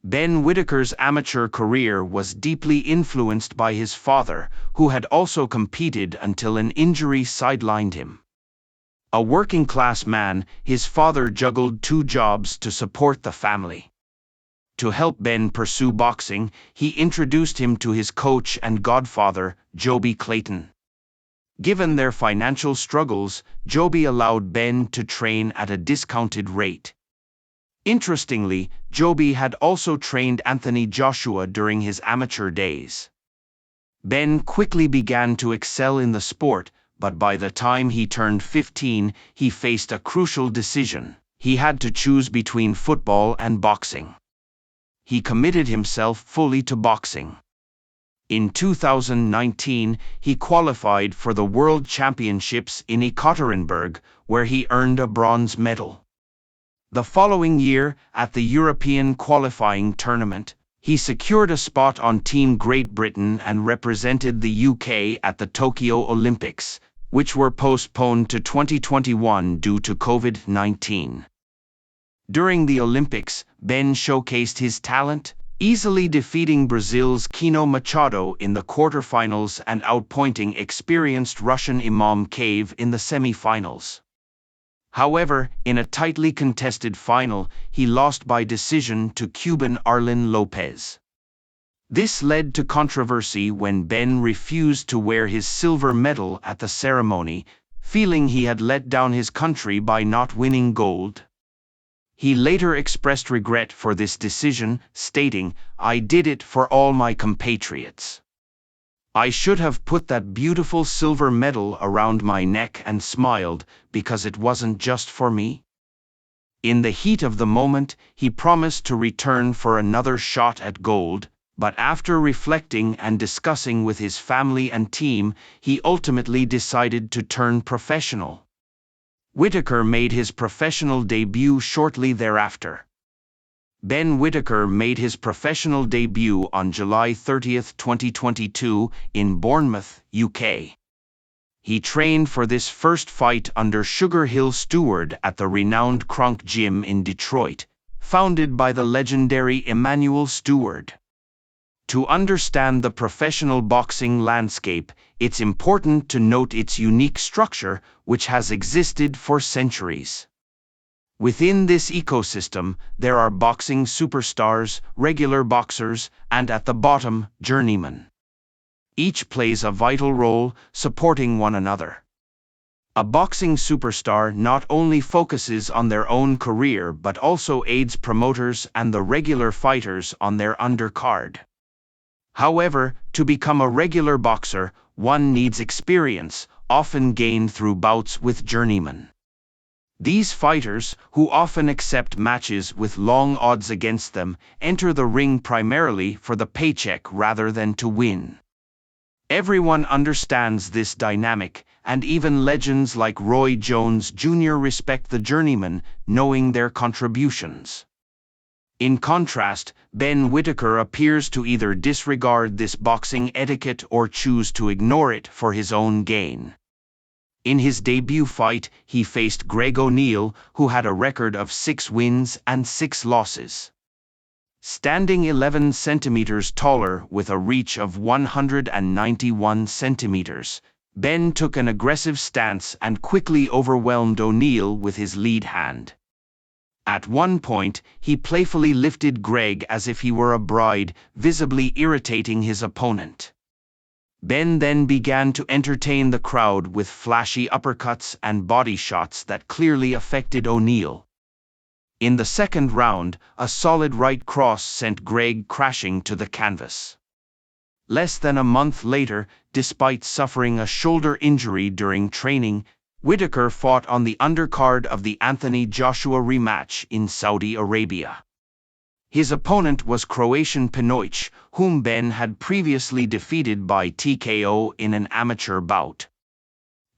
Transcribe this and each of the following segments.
Ben Whittaker's amateur career was deeply influenced by his father, who had also competed until an injury sidelined him. A working-class man, his father juggled 2 jobs to support the family. To help Ben pursue boxing, he introduced him to his coach and godfather, Joby Clayton. Given their financial struggles, Joby allowed Ben to train at a discounted rate. Interestingly, Joby had also trained Anthony Joshua during his amateur days. Ben quickly began to excel in the sport, but by the time he turned 15, he faced a crucial decision. He had to choose between football and boxing. He committed himself fully to boxing. In 2019, he qualified for the World Championships in Ekaterinburg, where he earned a bronze medal. The following year, at the European qualifying tournament, he secured a spot on Team Great Britain and represented the UK at the Tokyo Olympics, which were postponed to 2021 due to COVID-19. During the Olympics, Ben showcased his talent, easily defeating Brazil's Kino Machado in the quarterfinals and outpointing experienced Russian Imam Cave in the semi-finals. However, in a tightly contested final, he lost by decision to Cuban Arlen Lopez. This led to controversy when Ben refused to wear his silver medal at the ceremony, feeling he had let down his country by not winning gold. He later expressed regret for this decision, stating, "I did it for all my compatriots. I should have put that beautiful silver medal around my neck and smiled, because it wasn't just for me." In the heat of the moment, he promised to return for another shot at gold, but after reflecting and discussing with his family and team, he ultimately decided to turn professional. Whittaker made his professional debut shortly thereafter. Ben Whittaker made his professional debut on July 30, 2022, in Bournemouth, UK. He trained for this first fight under Sugar Hill Steward at the renowned Kronk Gym in Detroit, founded by the legendary Emanuel Steward. To understand the professional boxing landscape, it's important to note its unique structure, which has existed for centuries. Within this ecosystem, there are boxing superstars, regular boxers, and at the bottom, journeymen. Each plays a vital role, supporting one another. A boxing superstar not only focuses on their own career but also aids promoters and the regular fighters on their undercard. However, to become a regular boxer, one needs experience, often gained through bouts with journeymen. These fighters, who often accept matches with long odds against them, enter the ring primarily for the paycheck rather than to win. Everyone understands this dynamic, and even legends like Roy Jones Jr. respect the journeyman, knowing their contributions. In contrast, Ben Whittaker appears to either disregard this boxing etiquette or choose to ignore it for his own gain. In his debut fight, he faced Greg O'Neill, who had a record of 6 wins and 6 losses. Standing 11 centimeters taller with a reach of 191 centimeters, Ben took an aggressive stance and quickly overwhelmed O'Neill with his lead hand. At one point, he playfully lifted Greg as if he were a bride, visibly irritating his opponent. Ben then began to entertain the crowd with flashy uppercuts and body shots that clearly affected O'Neill. In the second round, a solid right cross sent Greg crashing to the canvas. Less than a month later, despite suffering a shoulder injury during training, Whittaker fought on the undercard of the Anthony Joshua rematch in Saudi Arabia. His opponent was Croatian Pinoich, whom Ben had previously defeated by TKO in an amateur bout.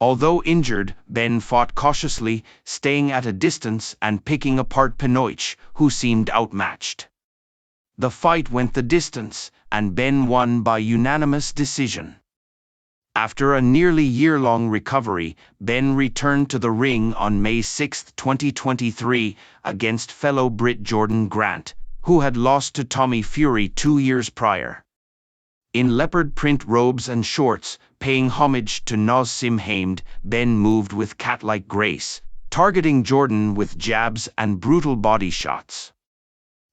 Although injured, Ben fought cautiously, staying at a distance and picking apart Pinoich, who seemed outmatched. The fight went the distance, and Ben won by unanimous decision. After a nearly year-long recovery, Ben returned to the ring on May 6, 2023, against fellow Brit Jordan Grant, who had lost to Tommy Fury 2 years prior. In leopard print robes and shorts, paying homage to Nazim Hamed, Ben moved with cat-like grace, targeting Jordan with jabs and brutal body shots.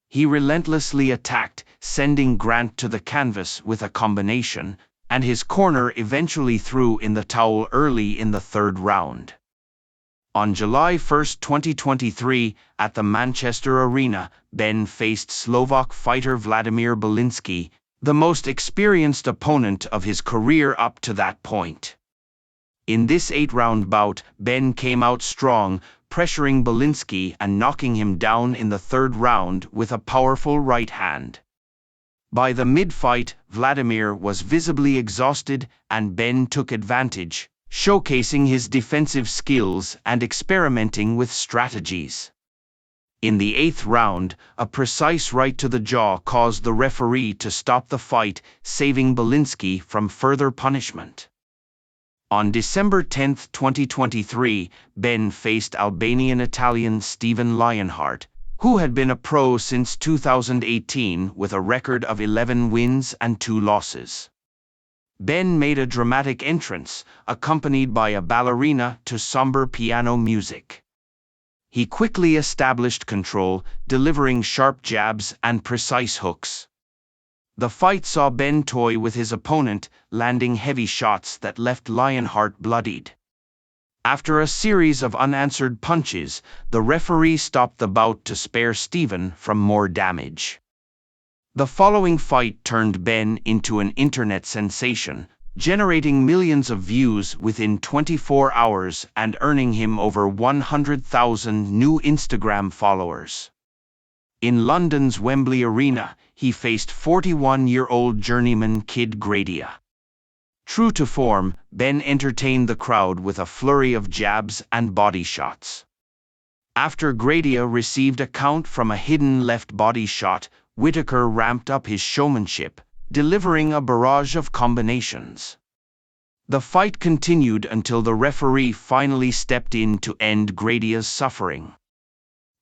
He relentlessly attacked, sending Grant to the canvas with a combination, and his corner eventually threw in the towel early in the third round. On July 1, 2023, at the Manchester Arena, Ben faced Slovak fighter Vladimir Belinsky, the most experienced opponent of his career up to that point. In this 8-round bout, Ben came out strong, pressuring Belinsky and knocking him down in the third round with a powerful right hand. By the mid-fight, Vladimir was visibly exhausted, and Ben took advantage, showcasing his defensive skills and experimenting with strategies. In the 8th round, a precise right to the jaw caused the referee to stop the fight, saving Belinsky from further punishment. On December 10, 2023, Ben faced Albanian-Italian Steven Lionheart, who had been a pro since 2018 with a record of 11 wins and 2 losses. Ben made a dramatic entrance, accompanied by a ballerina to somber piano music. He quickly established control, delivering sharp jabs and precise hooks. The fight saw Ben toy with his opponent, landing heavy shots that left Lionheart bloodied. After a series of unanswered punches, the referee stopped the bout to spare Steven from more damage. The following fight turned Ben into an internet sensation, generating millions of views within 24 hours and earning him over 100,000 new Instagram followers. In London's Wembley Arena, he faced 41-year-old journeyman Kid Gradia. True to form, Ben entertained the crowd with a flurry of jabs and body shots. After Gradia received a count from a hidden left body shot, Whittaker ramped up his showmanship, delivering a barrage of combinations. The fight continued until the referee finally stepped in to end Gradia's suffering.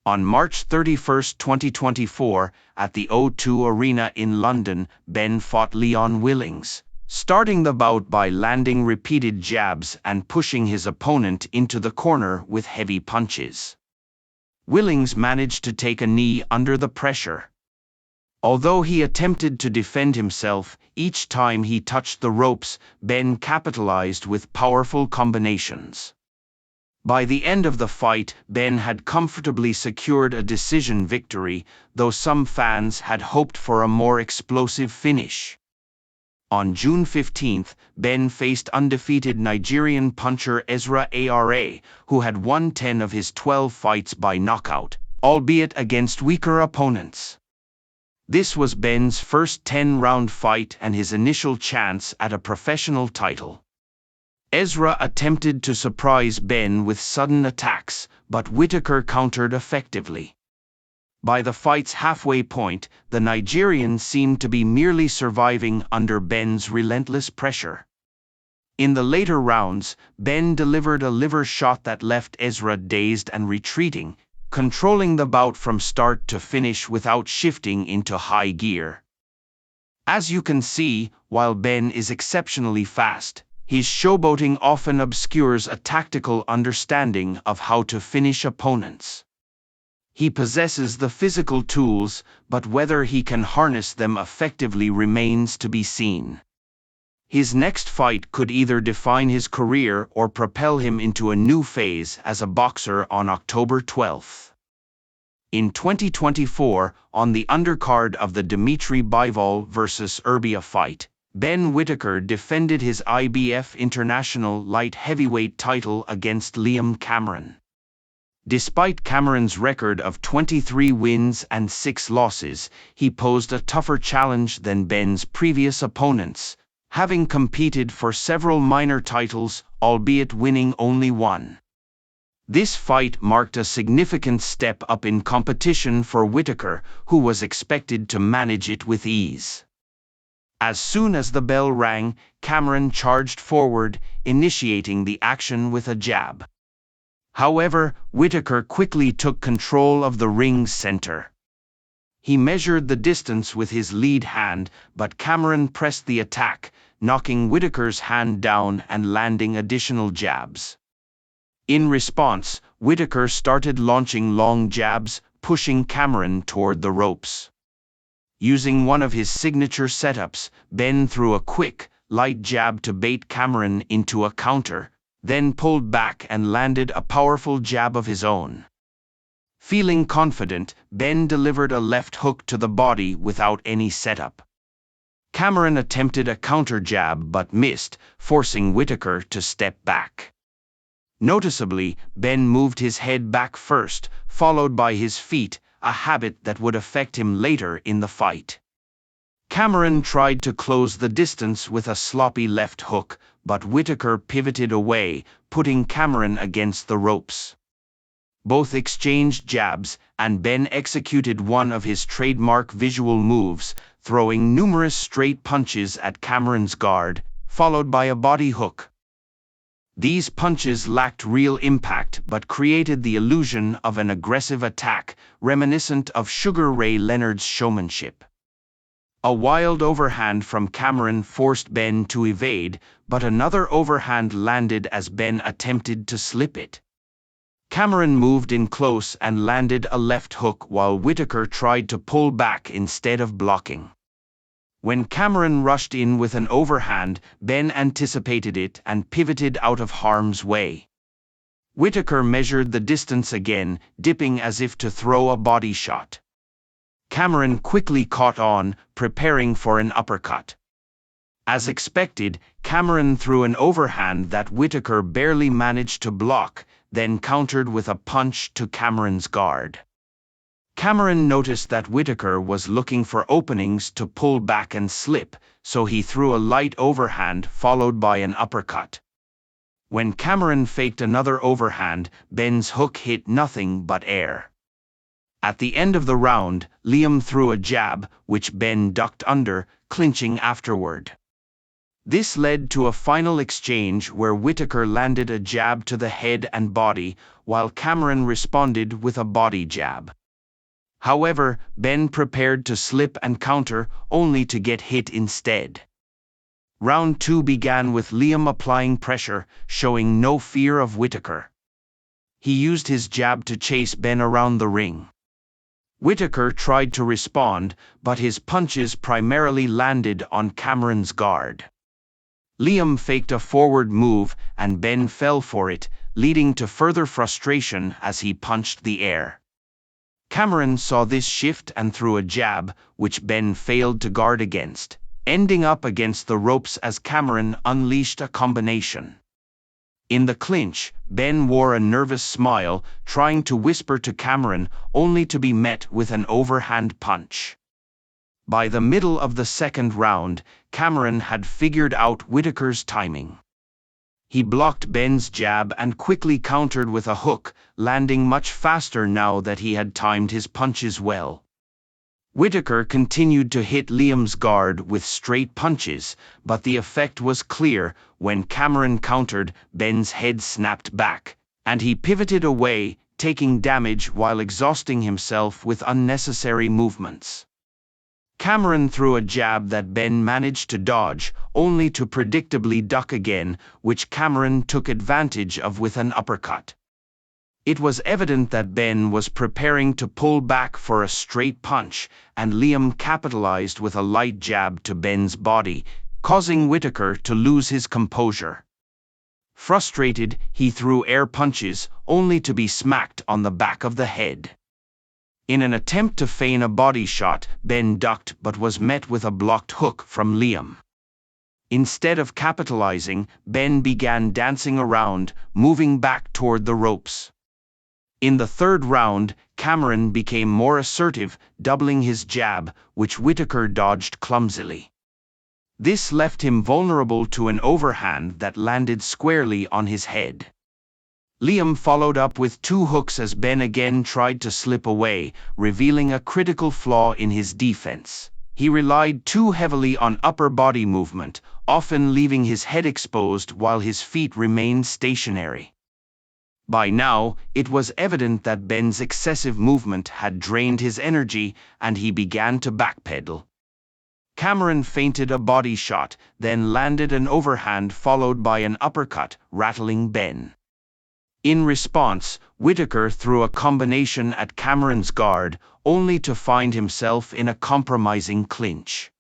On March 31, 2024, at the O2 Arena in London, Ben fought Leon Willings, starting the bout by landing repeated jabs and pushing his opponent into the corner with heavy punches. Willings managed to take a knee under the pressure. Although he attempted to defend himself, each time he touched the ropes, Ben capitalized with powerful combinations. By the end of the fight, Ben had comfortably secured a decision victory, though some fans had hoped for a more explosive finish. On June 15, Ben faced undefeated Nigerian puncher Ezra Ara, who had won 10 of his 12 fights by knockout, albeit against weaker opponents. This was Ben's first 10-round fight and his initial chance at a professional title. Ezra attempted to surprise Ben with sudden attacks, but Whittaker countered effectively. By the fight's halfway point, the Nigerian seemed to be merely surviving under Ben's relentless pressure. In the later rounds, Ben delivered a liver shot that left Ezra dazed and retreating, controlling the bout from start to finish without shifting into high gear. As you can see, while Ben is exceptionally fast, his showboating often obscures a tactical understanding of how to finish opponents. He possesses the physical tools, but whether he can harness them effectively remains to be seen. His next fight could either define his career or propel him into a new phase as a boxer on October 12. In 2024, on the undercard of the Dmitry Bivol vs. Urbia fight, Ben Whittaker defended his IBF International Light Heavyweight title against Liam Cameron. Despite Cameron's record of 23 wins and 6 losses, he posed a tougher challenge than Ben's previous opponents, having competed for several minor titles, albeit winning only one. This fight marked a significant step up in competition for Whittaker, who was expected to manage it with ease. As soon as the bell rang, Cameron charged forward, initiating the action with a jab. However, Whittaker quickly took control of the ring's center. He measured the distance with his lead hand, but Cameron pressed the attack, knocking Whittaker's hand down and landing additional jabs. In response, Whittaker started launching long jabs, pushing Cameron toward the ropes. Using one of his signature setups, Ben threw a quick, light jab to bait Cameron into a counter, then pulled back and landed a powerful jab of his own. Feeling confident, Ben delivered a left hook to the body without any setup. Cameron attempted a counter jab but missed, forcing Whittaker to step back. Noticeably, Ben moved his head back first, followed by his feet, a habit that would affect him later in the fight. Cameron tried to close the distance with a sloppy left hook, but Whittaker pivoted away, putting Cameron against the ropes. Both exchanged jabs, and Ben executed one of his trademark visual moves, throwing numerous straight punches at Cameron's guard, followed by a body hook. These punches lacked real impact but created the illusion of an aggressive attack, reminiscent of Sugar Ray Leonard's showmanship. A wild overhand from Cameron forced Ben to evade, but another overhand landed as Ben attempted to slip it. Cameron moved in close and landed a left hook while Whittaker tried to pull back instead of blocking. When Cameron rushed in with an overhand, Ben anticipated it and pivoted out of harm's way. Whittaker measured the distance again, dipping as if to throw a body shot. Cameron quickly caught on, preparing for an uppercut. As expected, Cameron threw an overhand that Whittaker barely managed to block, then countered with a punch to Cameron's guard. Cameron noticed that Whittaker was looking for openings to pull back and slip, so he threw a light overhand followed by an uppercut. When Cameron faked another overhand, Ben's hook hit nothing but air. At the end of the round, Liam threw a jab, which Ben ducked under, clinching afterward. This led to a final exchange where Whittaker landed a jab to the head and body, while Cameron responded with a body jab. However, Ben prepared to slip and counter, only to get hit instead. Round 2 began with Liam applying pressure, showing no fear of Whittaker. He used his jab to chase Ben around the ring. Whittaker tried to respond, but his punches primarily landed on Cameron's guard. Liam faked a forward move, and Ben fell for it, leading to further frustration as he punched the air. Cameron saw this shift and threw a jab, which Ben failed to guard against, ending up against the ropes as Cameron unleashed a combination. In the clinch, Ben wore a nervous smile, trying to whisper to Cameron, only to be met with an overhand punch. By the middle of the second round, Cameron had figured out Whittaker's timing. He blocked Ben's jab and quickly countered with a hook, landing much faster now that he had timed his punches well. Whittaker continued to hit Liam's guard with straight punches, but the effect was clear. When Cameron countered, Ben's head snapped back, and he pivoted away, taking damage while exhausting himself with unnecessary movements. Cameron threw a jab that Ben managed to dodge, only to predictably duck again, which Cameron took advantage of with an uppercut. It was evident that Ben was preparing to pull back for a straight punch, and Liam capitalized with a light jab to Ben's body, causing Whittaker to lose his composure. Frustrated, he threw air punches, only to be smacked on the back of the head. In an attempt to feign a body shot, Ben ducked but was met with a blocked hook from Liam. Instead of capitalizing, Ben began dancing around, moving back toward the ropes. In the third round, Cameron became more assertive, doubling his jab, which Whittaker dodged clumsily. This left him vulnerable to an overhand that landed squarely on his head. Liam followed up with 2 hooks as Ben again tried to slip away, revealing a critical flaw in his defense. He relied too heavily on upper body movement, often leaving his head exposed while his feet remained stationary. By now, it was evident that Ben's excessive movement had drained his energy, and he began to backpedal. Cameron feinted a body shot, then landed an overhand followed by an uppercut, rattling Ben. In response, Whittaker threw a combination at Cameron's guard, only to find himself in a compromising clinch.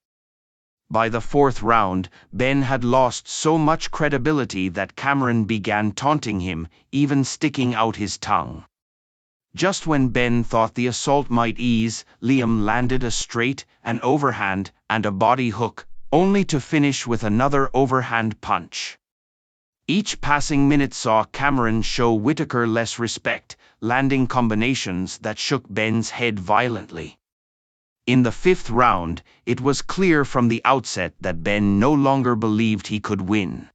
By the fourth round, Ben had lost so much credibility that Cameron began taunting him, even sticking out his tongue. Just when Ben thought the assault might ease, Liam landed a straight, an overhand, and a body hook, only to finish with another overhand punch. Each passing minute saw Cameron show Whittaker less respect, landing combinations that shook Ben's head violently. In the fifth round, it was clear from the outset that Ben no longer believed he could win.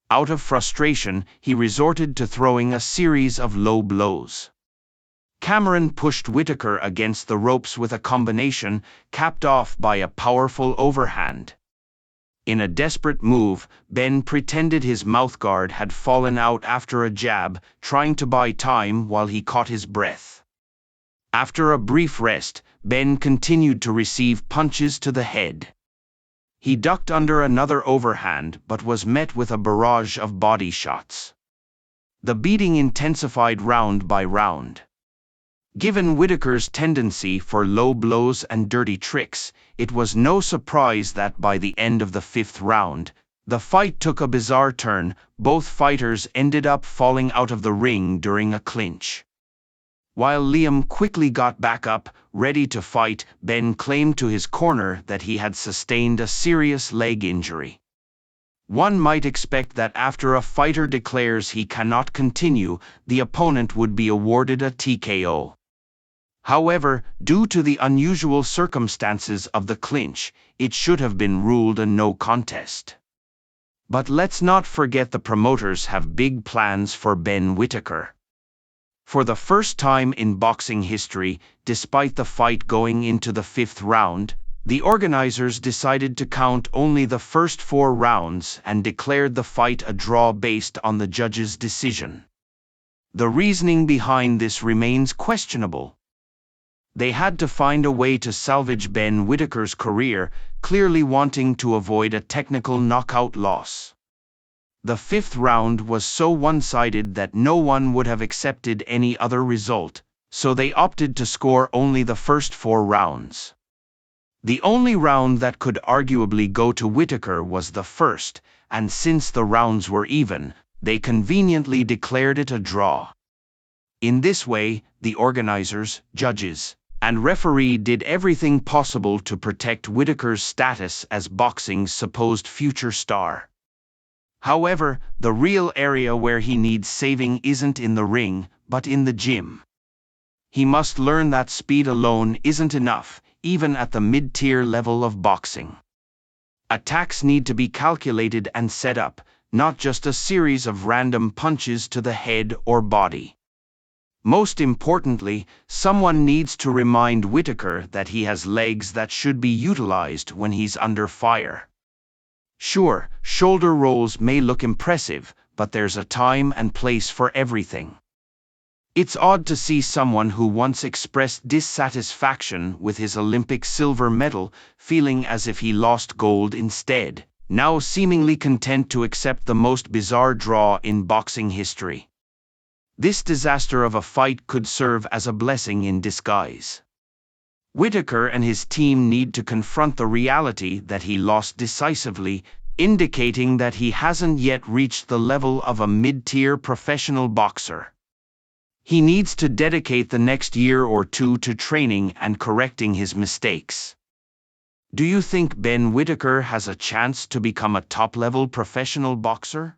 Out of frustration, he resorted to throwing a series of low blows. Cameron pushed Whittaker against the ropes with a combination, capped off by a powerful overhand. In a desperate move, Ben pretended his mouthguard had fallen out after a jab, trying to buy time while he caught his breath. After a brief rest, Ben continued to receive punches to the head. He ducked under another overhand but was met with a barrage of body shots. The beating intensified round by round. Given Whittaker's tendency for low blows and dirty tricks, it was no surprise that by the end of the fifth round, the fight took a bizarre turn. Both fighters ended up falling out of the ring during a clinch. While Liam quickly got back up, ready to fight, Ben claimed to his corner that he had sustained a serious leg injury. One might expect that after a fighter declares he cannot continue, the opponent would be awarded a TKO. However, due to the unusual circumstances of the clinch, it should have been ruled a no contest. But let's not forget the promoters have big plans for Ben Whittaker. For the first time in boxing history, despite the fight going into the fifth round, the organizers decided to count only the first 4 rounds and declared the fight a draw based on the judge's decision. The reasoning behind this remains questionable. They had to find a way to salvage Ben Whittaker's career, clearly wanting to avoid a technical knockout loss. The fifth round was so one-sided that no one would have accepted any other result, so they opted to score only the first 4 rounds. The only round that could arguably go to Whittaker was the first, and since the rounds were even, they conveniently declared it a draw. In this way, the organizers, judges, and referee did everything possible to protect Whittaker's status as boxing's supposed future star. However, the real area where he needs saving isn't in the ring, but in the gym. He must learn that speed alone isn't enough, even at the mid-tier level of boxing. Attacks need to be calculated and set up, not just a series of random punches to the head or body. Most importantly, someone needs to remind Whittaker that he has legs that should be utilized when he's under fire. Sure, shoulder rolls may look impressive, but there's a time and place for everything. It's odd to see someone who once expressed dissatisfaction with his Olympic silver medal, feeling as if he lost gold instead, now seemingly content to accept the most bizarre draw in boxing history. This disaster of a fight could serve as a blessing in disguise. Whittaker and his team need to confront the reality that he lost decisively, indicating that he hasn't yet reached the level of a mid-tier professional boxer. He needs to dedicate the next year or 2 to training and correcting his mistakes. Do you think Ben Whittaker has a chance to become a top-level professional boxer?